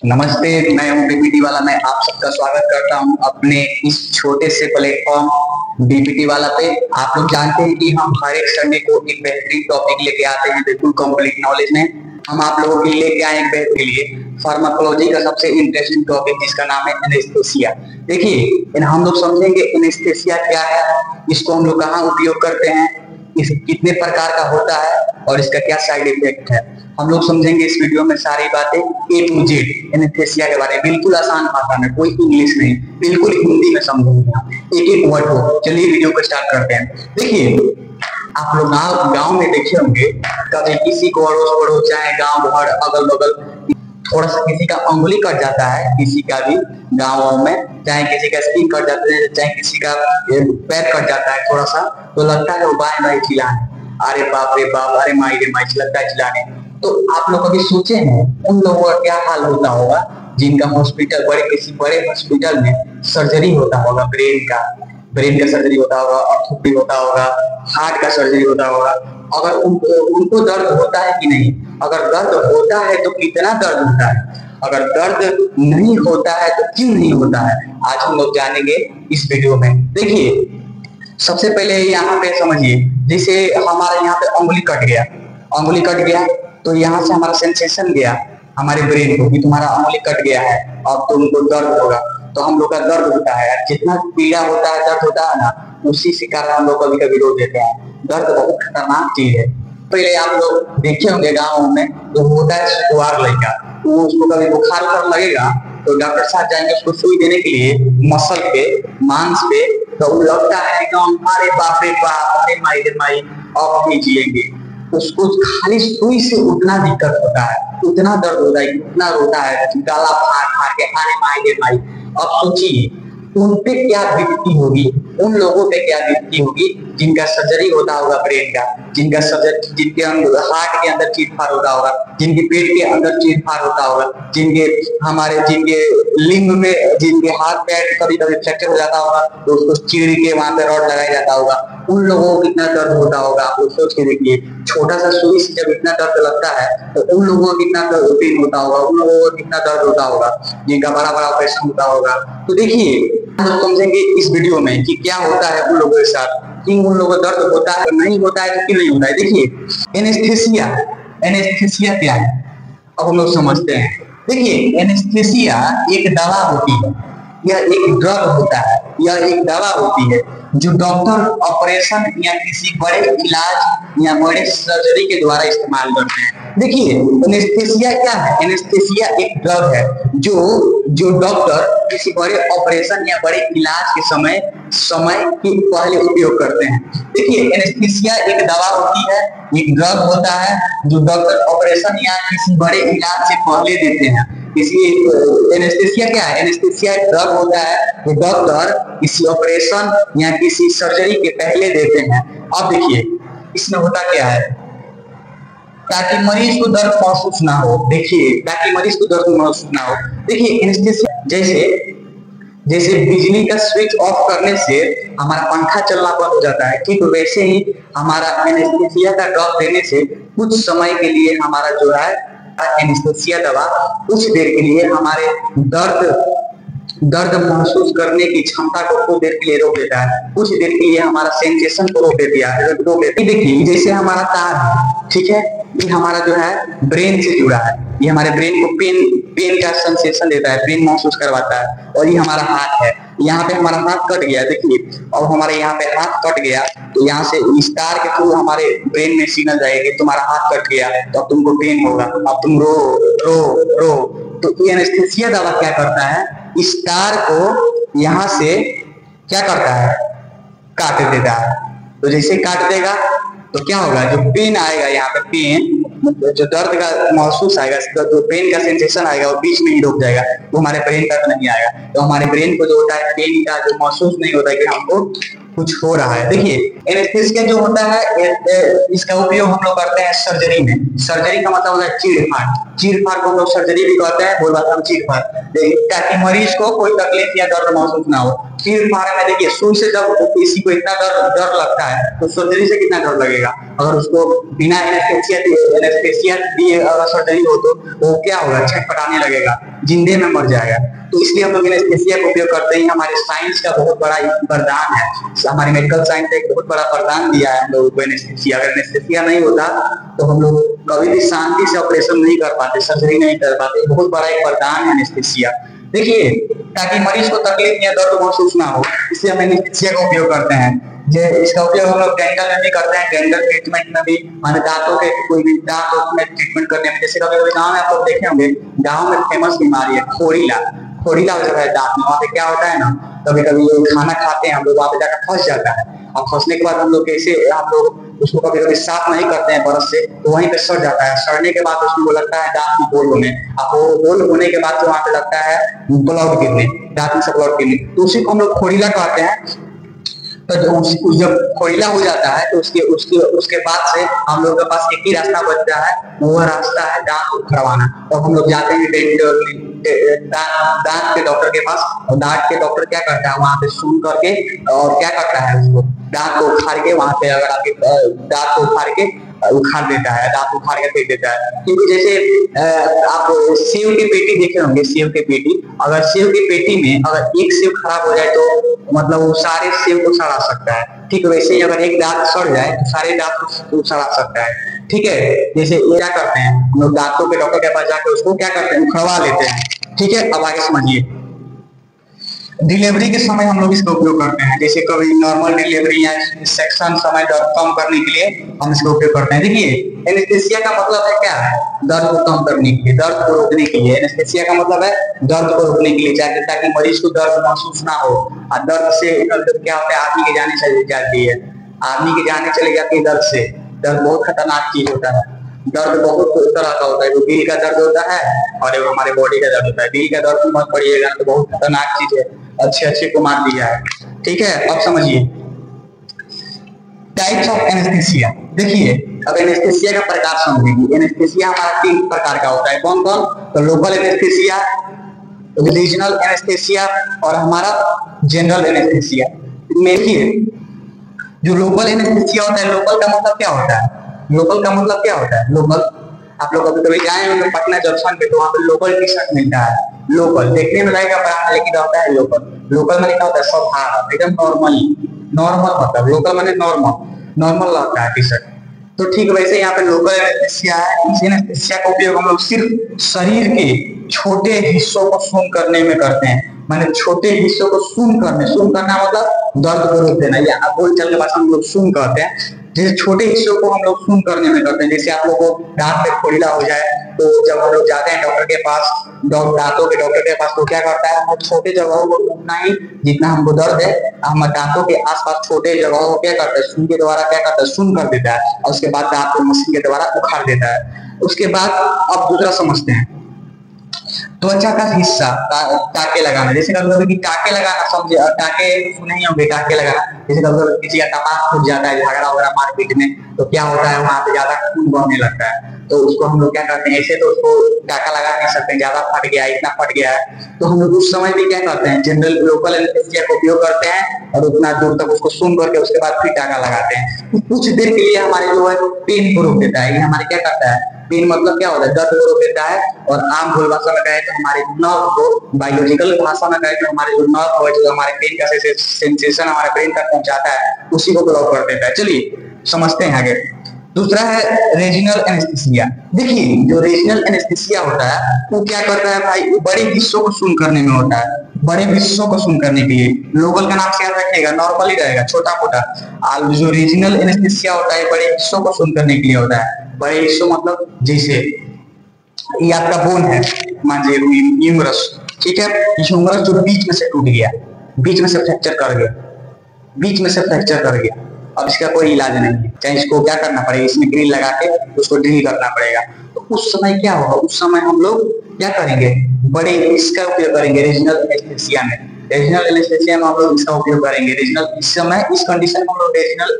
नमस्ते। मैं हूं बीपीटी वाला। मैं आप सबका स्वागत करता हूं अपने इस छोटे से प्लेटफॉर्म बीपीटी वाला पे। आप लोग जानते हैं कि हम हर एक संडे को एक बेहतरीन टॉपिक लेके आते हैं, बिल्कुल कंप्लीट नॉलेज में। हम आप लोगों के लिए लेके आए एक बेहतर के लिए फार्माकोलॉजी का सबसे इंटरेस्टिंग टॉपिक, जिसका नाम है एनेस्थेसिया। देखिए, हम लोग समझेंगे एनेस्थेसिया क्या है, इसको हम लोग कहाँ उपयोग करते हैं, इस कितने प्रकार का होता है और इसका क्या साइड इफेक्ट है। हम लोग समझेंगे इस वीडियो में सारी बातें ए टू जेड एनेस्थेसिया के बारे में, बिल्कुल आसान भाषा में, कोई इंग्लिश नहीं, बिल्कुल हिंदी में समझेंगे हम, एक एक वर्ड को। चलिए वीडियो को स्टार्ट करते हैं। देखिए, आप लोग गांव में देखे होंगे, कभी किसी को अड़ोस पड़ोस चाहे गांव घर अगल बगल थोड़ा सा किसी का अंगुली कट जाता है, किसी का भी गाँव में, चाहे किसी का स्किन कट जाता है, चाहे किसी का पैर कट जाता है थोड़ा सा, तो लगता है वो बाएं बाएं चिल्लाने, अरे बाप रे बाप, अरे माई रे माई, लगता है चिल्लाने। तो आप लोग कभी सोचे हैं उन लोगों का क्या हाल होता होगा जिनका हॉस्पिटल, किसी बड़े हॉस्पिटल में सर्जरी होता होगा, ब्रेन का सर्जरी होता होगा, ऑर्थोपेडिक होता होगा, हार्ट का सर्जरी होता होगा। अगर उनको दर्द होता है कि नहीं? अगर दर्द होता है तो कितना दर्द होता है? अगर दर्द नहीं होता है तो क्यों नहीं होता है? आज हम लोग जानेंगे इस वीडियो में। देखिए, सबसे पहले यहाँ पे समझिए, जैसे हमारे यहाँ पे अंगुली कट गया तो यहाँ से हमारा सेंसेशन गया हमारे ब्रेन को कि तुम्हारा अंगुली कट गया है, अब तुमको दर्द होगा। तो हम लोग का दर्द होता है, जितना पीड़ा होता है, दर्द होता है ना, उसी से कारण हम लोग कभी कभी रो देते हैं। दर्द बहुत खतरनाक चीज है। पहले आप लोग देखे होंगे गाँव में तो होता है सुकुआर लड़का, तो उसको कभी बुखार उखार लगेगा तो डॉक्टर साहब जाएंगे उसको सुई देने के लिए, मसल पे, मांस पे, तो लगता है एकदम अरे बाप रे बाप, अरे माई रे माई, अब नहीं जिएंगे। उसको खाली सुई से उतना दिक्कत होता है, उतना दर्द होता है, उतना रोता है, गला फाड़ फाड़ के अरे माई रे माई। अब सोचिए उन पे क्या बीतती होगी, उन लोगों पे क्या बीतती होगी जिनका सर्जरी होता होगा ब्रेन का, जिनका सर्जरी, जिनके हार्ट के अंदर चीर फाड़ होता होगा, जिनके पेट के अंदर चीर फाड़ होता होगा, जिनके लिंग में, जिनके हाथ पैर कभी कभी फ्रैक्चर हो जाता होगा तो उसको चीर के वहां पे रॉड लगाया जाता होगा। उन लोगों को कितना दर्द होता होगा, आप लोग सोच के देखिए। छोटा सा सुई से जब इतना दर्द लगता है तो उन लोगों को कितना पेन होता होगा, उन लोगों को कितना दर्द होता होगा जिनका बड़ा बड़ा ऑपरेशन होता होगा। तो देखिए, हम समझेंगे इस वीडियो में कि क्या होता है उन लोगों के साथ, कि उन लोगों को दर्द होता है, नहीं होता है तो क्यों नहीं होता है। देखिए, एनेस्थेसिया क्या है, अब हम लोग समझते हैं। देखिए, एनेस्थेसिया एक दवा होती है, यह एक ड्रग होता है, यह एक दवा होती है जो डॉक्टर ऑपरेशन या किसी बड़े इलाज या बड़े सर्जरी के द्वारा इस्तेमाल करते हैं। देखिए, एनेस्थेसिया क्या है? एनेस्थेसिया एक ड्रग है जो डॉक्टर किसी बड़े ऑपरेशन या बड़े इलाज के समय के पहले उपयोग करते हैं। देखिए, एनेस्थेसिया एक दवा होती है, एक ड्रग होता है जो डॉक्टर ऑपरेशन या किसी बड़े इलाज से पहले देते हैं। इसलिए एनेस्थेसिया क्या है? एनेस्थेसिया एक ड्रग होता है जो डॉक्टर किसी ऑपरेशन या किसी सर्जरी के पहले देते हैं। अब देखिए, इसमें होता क्या है, ताकि मरीज को दर्द महसूस ना हो। देखिए, ताकि मरीज को दर्द महसूस ना हो। देखिए, एनेस्थेसिया जैसे जैसे बिजली का स्विच ऑफ करने से हमारा पंखा चलना बंद हो जाता है, ठीक वैसे ही हमारा एनेस्थेसिया का ड्रॉप देने से कुछ समय के लिए हमारा जो है एनेस्थेसिया दवा कुछ देर के लिए हमारे दर्द महसूस करने की क्षमता को कुछ देर के लिए रोक देता है, कुछ देर के लिए हमारा सेंसेशन को रोक देता है। देखिए, जैसे हमारा तार है, ठीक है, ये हमारा जो है ब्रेन से जुड़ा है, ये हमारे ब्रेन को पेन का सेंसेशन देता है, पेन महसूस करवाता है। और ये हमारा हाथ है, यहाँ पे हमारा हाथ कट गया, देखिए, और हमारे यहाँ पे हाथ कट गया तो यहाँ से इस तार के थ्रू हमारे ब्रेन में सिग्नल जाएगी, तुम्हारा हाथ कट गया तो अब तुमको पेन होगा, अब तुम रो रो रो। तो ये एनेस्थेसिया दवा क्या करता है, इस तार को यहाँ से क्या करता है, काट देता है। तो जैसे काट देगा तो क्या होगा, जो पेन आएगा, यहाँ पे पेन, जो दर्द का महसूस आएगा, जो पेन का सेंसेशन आएगा, वो बीच में ही रुक जाएगा, वो हमारे ब्रेन तक नहीं आएगा। तो हमारे ब्रेन को जो होता है पेन का जो महसूस नहीं होता है कि हमको कुछ हो रहा है। देखिए एनेस्थीसिया जो होता है इसका उपयोग हम लोग करते हैं सर्जरी में। सर्जरी का मतलब होता है चीड़ फाड़ को हम लोग सर्जरी भी कहते हैं, बोल भाषा में चीड़ फाड़, ताकि मरीज को कोई तकलीफ या दर्द महसूस ना हो। चीड़ फाड़ में देखिए सुई से जब किसी को इतना डर लगता है तो सर्जरी से कितना डर लगेगा। अगर उसको बिना एनेस्थीसिया दिए अगर सर्जरी हो तो वो क्या होगा, छटपटाने लगेगा, जिंदे में मर जाएगा। तो इसलिए हम लोग एनेस्थीसिया का उपयोग करते हैं। हमारे साइंस का बहुत बड़ा वरदान है, हमारी मेडिकल साइंस ने एक बहुत बड़ा वरदान दिया है हम लोगों को एनेस्थीसिया। अगर एनेस्थीसिया नहीं होता तो हम लोग कभी भी शांति से ऑपरेशन नहीं कर पाते, सर्जरी नहीं कर पाते। बहुत बड़ा एक वरदान है एनेस्थीसिया। देखिए ताकि मरीज को तकलीफ या दर्द महसूस ना हो, इसलिए हम एनेस्थीसिया का उपयोग करते हैं। इसका उपयोग हम लोग डेंटल में भी करते हैं, डेंटल ट्रीटमेंट में भी, माने दांतों के कोई भी दांत में ट्रीटमेंट करने में। जैसे कभी गाँव में आप लोग देखे होंगे, गाँव में फेमस बीमारी है खोरीला जो है दांत में, वहाँ पे क्या होता है ना, कभी कभी खाना खाते हैं हम लोग, वहाँ पे जाकर फंस जाता है। और फंसने के बाद हम लोग कैसे हम लोग उसको कभी कभी साफ नहीं करते हैं ब्रश से, तो वहीं पे सड़ जाता है। सड़ने के बाद उसमें वो लगता है दांत में होल होने, अब वो होल होने के बाद तो वहाँ पे लगता है ब्लड गिरने, दांत में से ब्लड गिरने, तो उसी को हम लोग खोरीला कहते हैं। तो जब खोरीला हो जाता है तो उसके बाद से हम लोग के पास एक ही रास्ता बचता है, वो रास्ता है दांत उखड़वाना। तो हम लोग जाते हैं दांत के डॉक्टर के पास, और दांत के डॉक्टर क्या करता है, वहां पे सून करके और क्या करता है, उसको दांत को उखाड़ के, वहां पे अगर आपके दांत को उखाड़ के उखाड़ देता है, दांत उखाड़ के फेंक देता है। क्योंकि जैसे आप सेव की पेटी देखे होंगे, सेव की पेटी, अगर सेव की पेटी में अगर एक सेव खराब हो जाए तो मतलब वो सारे सेव को सड़ा सकता है। ठीक वैसे ही अगर एक दांत सड़ जाए तो सारे दांत को सड़ा सकता है। ठीक है, जैसे ये क्या करते हैं हम लोग, दांतों के डॉक्टर के पास जाकर उसको क्या करते हैं, उखड़वा लेते हैं। ठीक है, अब आगे समझिए। डिलीवरी के समय हम लोग इसका उपयोग करते हैं, जैसे कभी नॉर्मल डिलीवरी या सेक्शन समय दर्द कम करने के लिए हम इसका उपयोग करते हैं। देखिए एनेस्थीसिया का मतलब है क्या, दर्द को कम करने के लिए, दर्द को रोकने के लिए। एनेस्थीसिया का मतलब है दर्द को रोकने के लिए, ताकि मरीज को दर्द महसूस ना हो। और दर्द से क्या होता है, आदमी की जाने चली जाती है, आदमी की जाने चली जाती है दर्द से। दर्द बहुत खतरनाक चीज होता है। दर्द बहुत तरह का होता है, वो दिल का दर्द होता है और वो हमारे बॉडी का दर्द होता है। दिल का दर्द मत पड़िएगा, तो बहुत खतरनाक चीज है, अच्छे को मार दिया है। ठीक है, अब समझिए टाइप्स ऑफ एनेस्थीसिया। देखिए अब एनेस्थीसिया का प्रकार समझेंगे। एनेस्थीसिया हमारा 3 प्रकार का होता है, कौन कौन, तो लोकल एनेस्थीसिया, रीजनल एनेस्थीसिया और हमारा जनरल एनेस्थीसिया। देखिए जो लोकल एनेस्थीसिया होता है, लोकल का मतलब क्या होता है, लोकल का मतलब क्या होता है, लोकल आप लोग कभी कभी जाए होंगे पटना जंक्शन पे, तो वहाँ पे लोकल टी शर्ट मिलता है। लोकल देखने में लगेगा बड़ा, लेकिन होता है लोकल। लोकल में क्या होता है, सब एकदम नॉर्मल मतलब लोकल माने नॉर्मल लगता है टी शर्ट। तो ठीक वैसे यहाँ पे लोकल एनेस्थीसिया है। इस एनेस्थीसिया का उपयोग हम लोग सिर्फ शरीर के छोटे हिस्सों को सून करने में करते हैं, माने छोटे हिस्सों को सून करना मतलब दर्द को रोक देना, या बोल चल के भाषा हम लोग सून कहते हैं। जैसे छोटे हिस्सों को हम लोग सून करने में करते हैं। जैसे आप लोगों को दांत में खोरीला हो जाए तो जब हम लोग जाते हैं डॉक्टर के पास, दांतों के डॉक्टर के पास, तो क्या करता है, हम छोटे जगहों को उतना ही जितना हमको दर्द है, हम दांतों के आसपास छोटे जगहों को क्या करता है, सून के द्वारा क्या करता है, सून कर देता है, और उसके बाद दांत को मशीन के द्वारा उखाड़ देता है। उसके बाद अब दूसरा समझते हैं, त्वचा का हिस्सा टाके लगाना। जैसे कभी टाके लगाना समझे, टाके सुने ही होंगे, टाके लगाना। जैसे कभी किसी का कपास फूट जाता है झगड़ा वगैरह मारपीट में, तो क्या होता है, वहां पे ज्यादा खून बहने लगता है, तो उसको हम लोग क्या करते हैं, ऐसे तो उसको टाका लगा नहीं सकते, ज्यादा फट गया, इतना फट गया है, तो हम लोग उस समय भी क्या करते हैं, जनरल लोकल एनेस्थीसिया का उपयोग करते हैं, और उतना दूर तक उसको सूंघ करके उसके बाद फिर टाका लगाते हैं। कुछ देर के लिए हमारे जो है पेन को रोक देता है। ये हमारे क्या करता है, पेन मतलब क्या होता है, दर्द को रोक देता है। और आम भूल भाषा में कहे तो हमारे नर्व को, बायोलॉजिकल भाषा में कहे तो हमारे जो नर्व है, जो हमारे पेन का सेंसेशन हमारे ब्रेन तक पहुंचाता है, उसी को ब्लॉक कर देता है। चलिए समझते हैं आगे। दूसरा है रीजनल एनेस्थीसिया। देखिए जो रीजनल एनेस्थीसिया होता है वो क्या करता है भाई, बड़े हिस्सों को सून करने में होता है, बड़े हिस्सों को सून करने के लिए। लोकल का नाम से याद रखिएगा, नॉर्मल ही रहेगा, छोटा मोटा। और जो रीजनल एनेस्थीसिया होता है बड़े हिस्सों को सून करने के लिए होता है। बड़े हिस्सों मतलब जैसे ये आपका बोन है, मान लीजिए ह्यूमरस, ठीक है, ह्यूमरस जो बीच में से टूट गया, बीच में से फ्रैक्चर कर गया, बीच में से फ्रैक्चर कर गया, अब इसका कोई इलाज नहीं है, चाहे इसको क्या करना पड़ेगा, इसमें ग्रिल लगा के उसको ड्रिल करना पड़ेगा। तो उस समय क्या होगा, उस समय हम लोग क्या करेंगे, बड़े इसका उपयोग करेंगे रीजनल एनेस्थीसिया में। रीजनल एनेस्थेसिया में हम लोग इसका उपयोग करेंगे। रीजनल इस समय इस कंडीशन में हम लोग रीजनल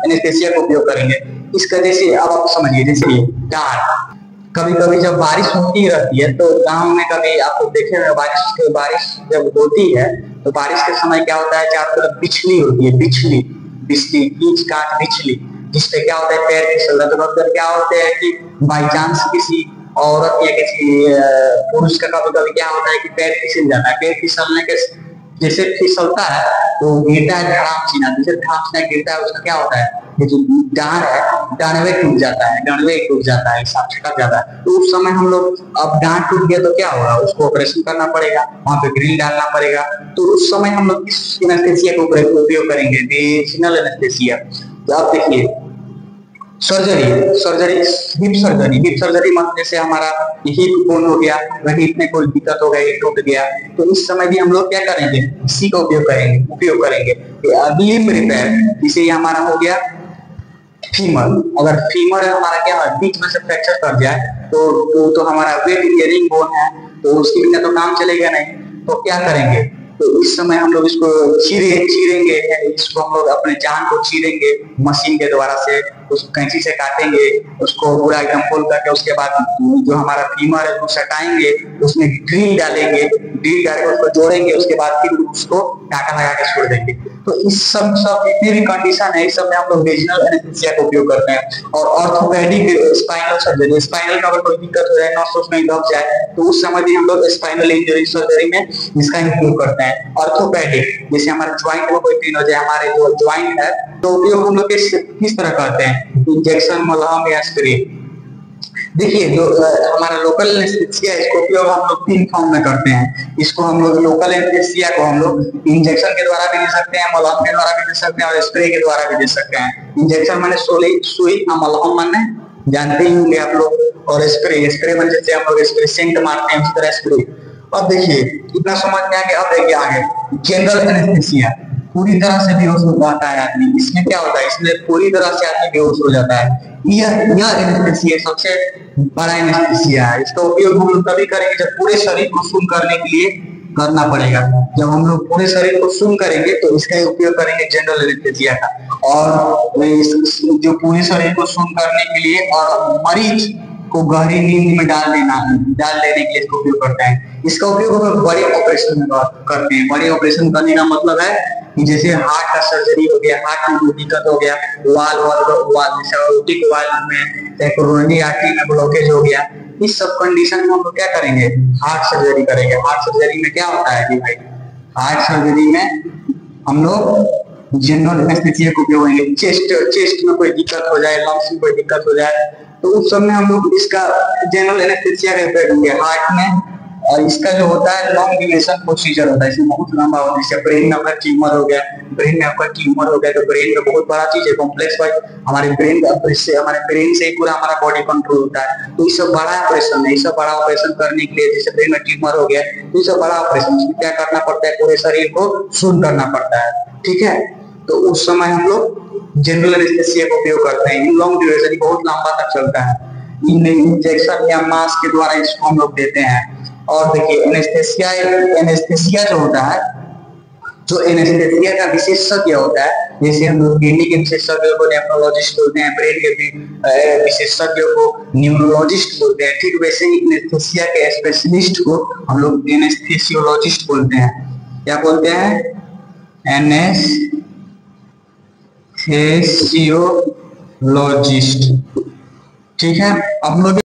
एनेस्थेसिया का उपयोग करेंगे। इसका जैसे अब आप समझिए, जैसे डांट, कभी कभी जब बारिश होती रहती है तो गांव में कभी आप लोग देखे होंगे, बारिश जब होती है तो बारिश के समय क्या होता है, चारों तरफ बिछली होती है, बिछली बिछली कीच काट बिछली, जिससे क्या होता है पैर फिसल रहा है। तो अक्सर क्या होता है कि बाई चांस किसी औरत या किसी पुरुष का कभी कभी क्या होता है कि पैर फिसल जाता है। पैर फिसलने के जैसे फिसलता है तो गिरता है धड़ाम सीना, जैसे धड़ाम सीना गिरता है उसका क्या होता है, ये जो डांड है डांडवे टूट जाता है, डांडवे टूट जाता है, सांप छटक जाता है। तो उस समय हम लोग, अब डांड टूट गया तो क्या होगा, उसको ऑपरेशन करना पड़ेगा, वहां पे ग्रिल डालना पड़ेगा। तो उस समय हम लोग इस एनेस्थेसिया का उपयोग करेंगे, रीजनल एनेस्थेसिया। तो आप देखिए सर्जरी, हिप सर्जरी मतलब जैसे हमारा हिप बोन हो गया, हिप में कोई दिक्कत हो गई, टूट गया, तो इस समय भी हम लोग क्या करेंगे, इसी का उपयोग करेंगे। लिम्ब रिपेयर, जैसे हमारा हो गया फीमर, अगर फीमर हमारा क्या है बीच में से फ्रैक्चर कर जाए तो हमारा वेट बियरिंग बोन है, तो उसके बिना तो काम चलेगा नहीं। तो क्या करेंगे, तो इस समय हम लोग इसको चीरेंगे, इसको हम लोग अपने जान को चीरेंगे मशीन के द्वारा से, उसको कैंची से काटेंगे, उसको पूरा एकदम खोल करके उसके बाद जो हमारा फीमर है उसको सटाएंगे, उसमें ड्रिल डालेंगे, ड्रिल डाल के उसको जोड़ेंगे, उसके बाद फिर उसको टाका लगा के छोड़ देंगे। तो इस सब जितने भी कंडीशन है इस सब में हम लोग रीजनल एनेस्थीसिया का उपयोग करते हैं। और ऑर्थोपेडिक स्पाइनल सर्जरी, स्पाइनल में अगर कोई दिक्कत हो जाए, नस में दब जाए, तो उस समय भी हम लोग स्पाइनल इंजरी सर्जरी में इसका उपयोग करते हैं। ऑर्थोपेडिक, जैसे हमारे ज्वाइंट में कोई पेन हो जाए, हमारे जो ज्वाइंट है, तो उपयोग हम लोग किस तरह करते हैं, इंजेक्शन, मलहम या स्प्रे। देखिए जो हमारा लोकल एनेस्थीसिया, इसको उपयोग हम लोग 3 फॉर्म में करते हैं। इसको हम लोग लोकल एनेस्थीसिया को हम लोग इंजेक्शन के द्वारा भी दे सकते हैं, मलहम के द्वारा भी दे सकते हैं, और स्प्रे के द्वारा भी दे सकते हैं। इंजेक्शन माने सुई, और मलहम माने जानते ही होंगे आप लोग, और स्प्रे माने जैसे हम लोग स्प्रे सेंट मारते हैं उसी तरह स्प्रे। अब देखिए इतना समझ में आ गया। अब देखिए आगे जनरल एनेस्थीसिया, पूरी तरह से बेहोश हो जाता है आदमी। इसमें क्या होता है, इसमें पूरी तरह से आदमी बेहोश हो जाता है। यह एनेस्थीसिया सबसे बड़ा एनेस्थीसिया है। इसका उपयोग हम लोग तभी करेंगे जब पूरे शरीर को सुन्न करने के लिए करना पड़ेगा। जब हम लोग पूरे शरीर को सुन्न करेंगे तो इसका उपयोग करेंगे जनरल एनेस्थीसिया का। और जो पूरे शरीर को सुन्न करने के लिए और मरीज को गहरी नींद में डाल देने के लिए इसका उपयोग करते हैं। इसका उपयोग हम बड़े ऑपरेशन में करते हैं। बड़े ऑपरेशन करने का मतलब है कि जैसे हार्ट का सर्जरी हो गया, हार्ट में कोई दिक्कत हो गया, वाल जैसे ऑप्टिक वाल में, कोरोनरी आर्टरी में ब्लॉकेज हो गया, इस सब कंडीशन में हम लोग क्या करेंगे, हार्ट सर्जरी करेंगे। हार्ट सर्जरी में क्या होता है कि भाई, हार्ट सर्जरी में हम लोग जनरल एनेस्थीसिया का उपयोग करेंगे। चेस्ट में कोई दिक्कत हो जाए, लंग्स में कोई दिक्कत हो जाए, तो उस समय हम लोग इसका जनरल एनेस्थीसिया का उपयोग करेंगे हार्ट में। और इसका जो होता है लॉन्ग ड्यूरेशन प्रोसीजर होता है, इसमें बहुत लंबा होता है। जैसे ब्रेन में आपका ट्यूमर हो गया, तो ब्रेन में बहुत बड़ा चीज है, कॉम्प्लेक्स वाइज हमारे ब्रेन से ही पूरा हमारा बॉडी कंट्रोल होता है। तो ये सब बड़ा ऑपरेशन है। ये सब बड़ा ऑपरेशन करने के लिए, जैसे ब्रेन में ट्यूमर हो गया, तो ये सब बड़ा ऑपरेशन, इसमें क्या करना पड़ता है, पूरे शरीर को सुन्न करना पड़ता है, ठीक है। तो उस समय हम लोग जनरल एनेस्थीसिया का उपयोग करते हैं। लॉन्ग ड्यूरेशन बहुत लंबा तक चलता है। इंजेक्शन या मास्क के द्वारा इसको हम लोग देते हैं। और देखिए एनेस्थीसिया जो होता है, जो एनेस्थीसिया का विशेषज्ञ होता है, जैसे हम लोग किडनी के विशेषज्ञ को नेफ्रोलॉजिस्ट बोलते हैं, ब्रेन के विशेषज्ञ को न्यूरोलॉजिस्ट बोलते हैं, ठीक वैसे ही एनेस्थीसिया के स्पेशलिस्ट को हम लोग एनेस्थीसियोलॉजिस्ट बोलते हैं। क्या बोलते हैं, एनेस्थीसियोलॉजिस्ट, ठीक है। अब लोग